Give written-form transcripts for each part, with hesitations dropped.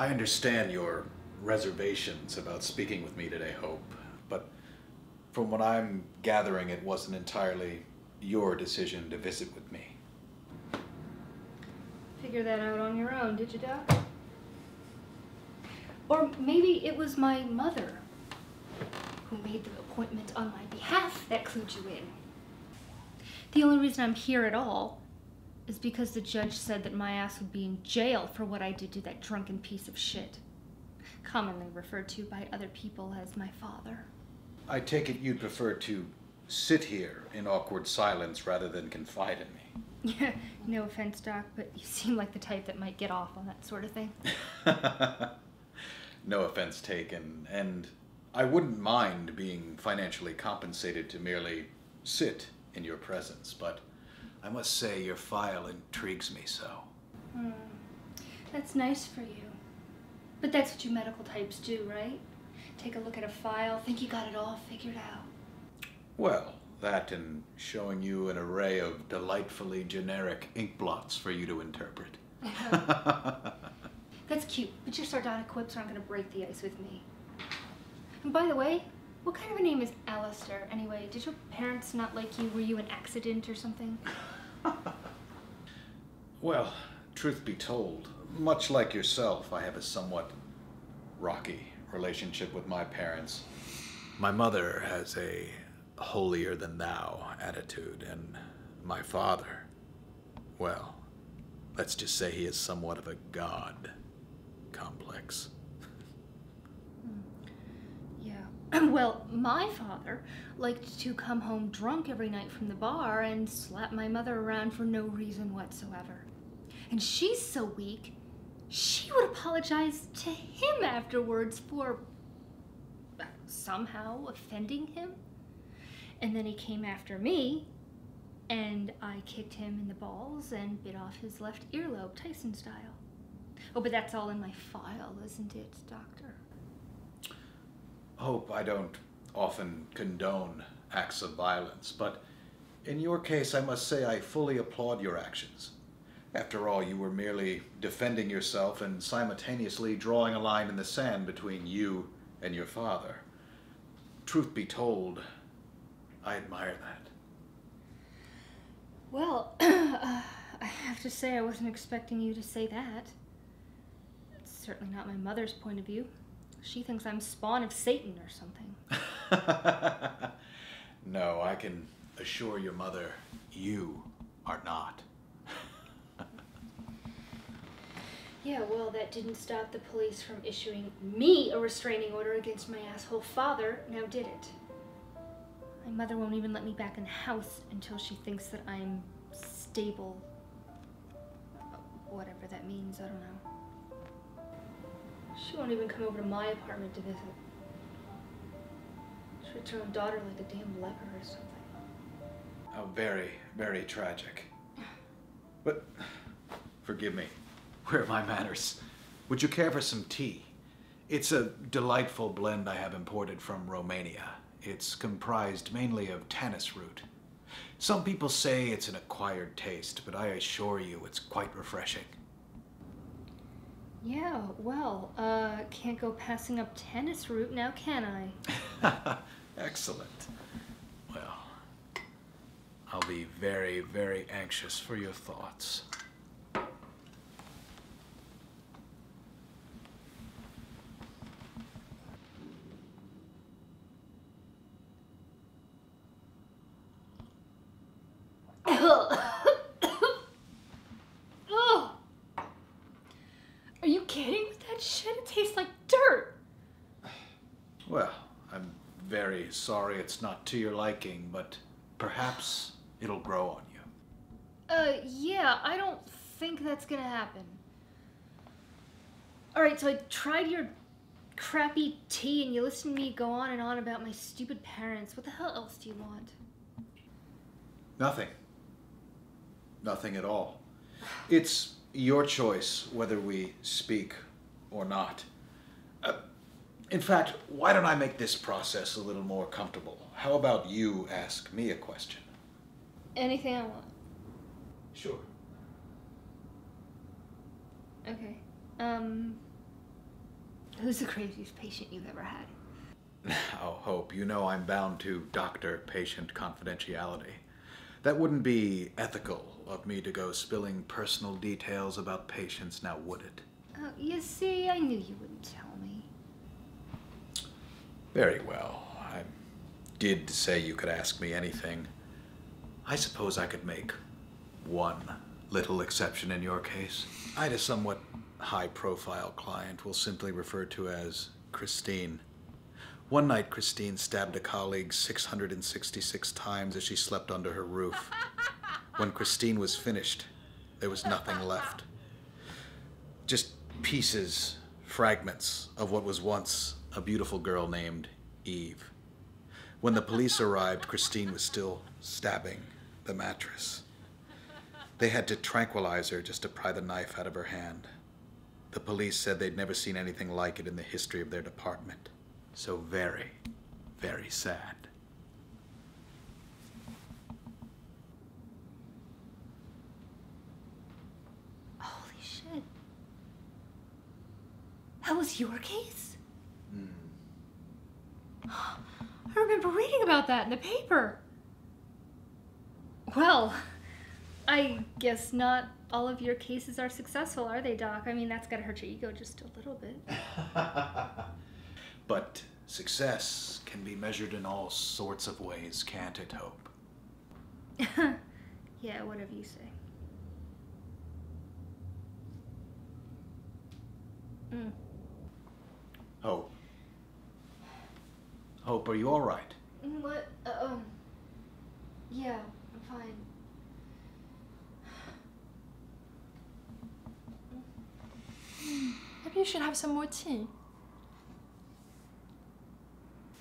I understand your reservations about speaking with me today, Hope, but from what I'm gathering, it wasn't entirely your decision to visit with me. Figure that out on your own, did you, Doc? Or maybe it was my mother who made the appointment on my behalf that clued you in. The only reason I'm here at all is because the judge said that my ass would be in jail for what I did to that drunken piece of shit, commonly referred to by other people as my father. I take it you'd prefer to sit here in awkward silence rather than confide in me. Yeah, no offense, Doc, but you seem like the type that might get off on that sort of thing. No offense taken, and I wouldn't mind being financially compensated to merely sit in your presence, but I must say your file intrigues me so. That's nice for you. But that's what you medical types do, right? Take a look at a file, think you got it all figured out. Well, that and showing you an array of delightfully generic ink blots for you to interpret. That's cute, but your sardonic quips aren't going to break the ice with me. And by the way, what kind of a name is Alistair anyway? Did your parents not like you? Were you an accident or something? Well, truth be told, much like yourself, I have a somewhat rocky relationship with my parents. My mother has a holier-than-thou attitude, and my father, well, let's just say he is somewhat of a god complex. Yeah. Well, my father liked to come home drunk every night from the bar and slap my mother around for no reason whatsoever. And she's so weak, she would apologize to him afterwards for somehow offending him. And then he came after me, and I kicked him in the balls and bit off his left earlobe, Tyson style. Oh, but that's all in my file, isn't it, Doctor? Hope, I don't often condone acts of violence, but in your case, I must say I fully applaud your actions. After all, you were merely defending yourself and simultaneously drawing a line in the sand between you and your father. Truth be told, I admire that. Well, I have to say I wasn't expecting you to say that. It's certainly not my mother's point of view. She thinks I'm spawn of Satan or something. No, I can assure your mother, you are not. Yeah, well, that didn't stop the police from issuing me a restraining order against my asshole father, now did it? My mother won't even let me back in the house until she thinks that I'm stable. Whatever that means, I don't know. She won't even come over to my apartment to visit. She treats her own daughter like a damn leper or something. Oh, very, very tragic. But, forgive me, where are my manners? Would you care for some tea? It's a delightful blend I have imported from Romania. It's comprised mainly of tannis root. Some people say it's an acquired taste, but I assure you it's quite refreshing. Yeah, well, can't go passing up tannis root now, can I? Excellent. Well, I'll be very, very anxious for your thoughts. Oh! Are you kidding with that shit? It tastes like dirt! Well, I'm very sorry it's not to your liking, but perhaps it'll grow on you. Yeah, I don't think that's gonna happen. Alright, so I tried your crappy tea and you listened to me go on and on about my stupid parents. What the hell else do you want? Nothing. Nothing at all. It's your choice whether we speak or not. In fact, why don't I make this process a little more comfortable? How about you ask me a question? Anything I want. Sure. Okay. Who's the craziest patient you've ever had? Oh, Hope, you know I'm bound to doctor-patient confidentiality. That wouldn't be ethical of me to go spilling personal details about patients, now would it? Oh, you see, I knew you wouldn't tell me. Very well. I did say you could ask me anything. I suppose I could make one little exception in your case. I had a somewhat high-profile client we'll simply refer to as Christine. One night, Christine stabbed a colleague 666 times as she slept under her roof. When Christine was finished, there was nothing left. Just pieces, fragments of what was once a beautiful girl named Eve. When the police arrived, Christine was still stabbing the mattress. They had to tranquilize her just to pry the knife out of her hand. The police said they'd never seen anything like it in the history of their department. So very, very sad. Holy shit. That was your case? I remember reading about that in the paper. Well, I guess not all of your cases are successful, are they, Doc? I mean, that's gotta hurt your ego just a little bit. But success can be measured in all sorts of ways, can't it, Hope? Yeah, whatever you say. Hope. Hope, are you all right? What? Yeah, I'm fine. Maybe you should have some more tea.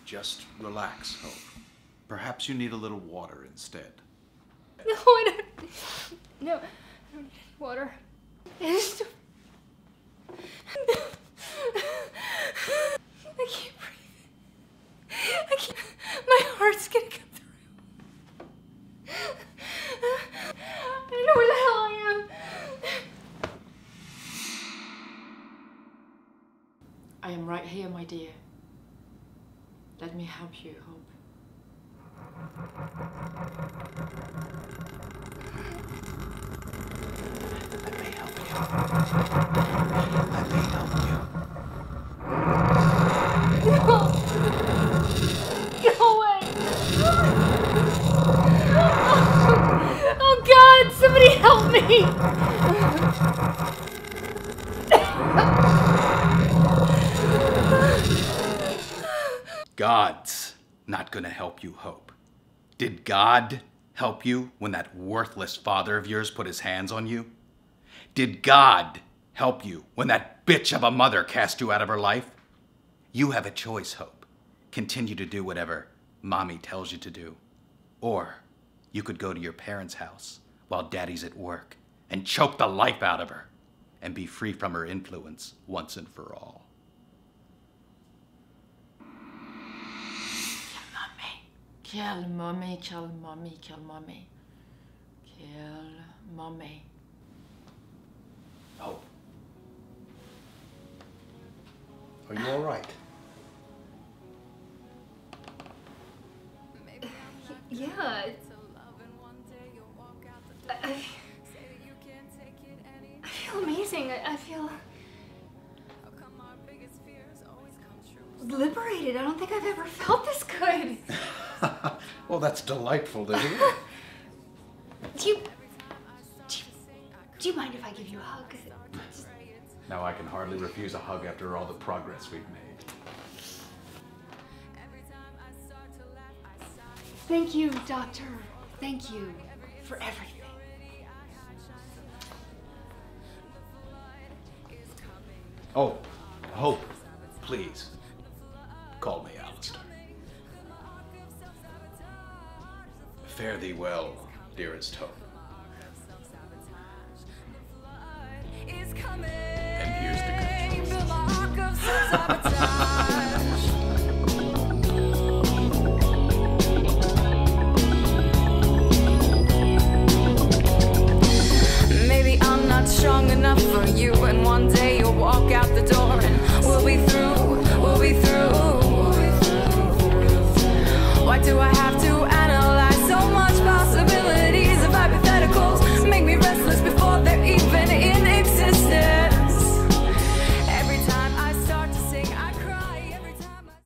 Just relax, Hope. Perhaps you need a little water instead. No, I don't. No, I don't need water. I can't breathe. I can't. My heart's gonna come through. I don't know where the hell I am. I am right here, my dear. Let me help you, Hope. Let me help you. Let me help you. No! Go away! Oh God! Somebody help me! God's not gonna help you, Hope. Did God help you when that worthless father of yours put his hands on you? Did God help you when that bitch of a mother cast you out of her life? You have a choice, Hope. Continue to do whatever Mommy tells you to do. Or you could go to your parents' house while Daddy's at work and choke the life out of her and be free from her influence once and for all. Kill mommy, kill mommy, kill mommy. Kill mommy. Hope. Are you all right? Yeah. I feel amazing. I feel liberated. I don't think I've ever felt this good. Well, that's delightful to hear. Do you mind if I give you a hug? Now I can hardly refuse a hug after all the progress we've made. Thank you, Doctor. Thank you for everything. Oh, Hope, please, call me Alistair. Fare thee well, dearest Hope. And here's the good news.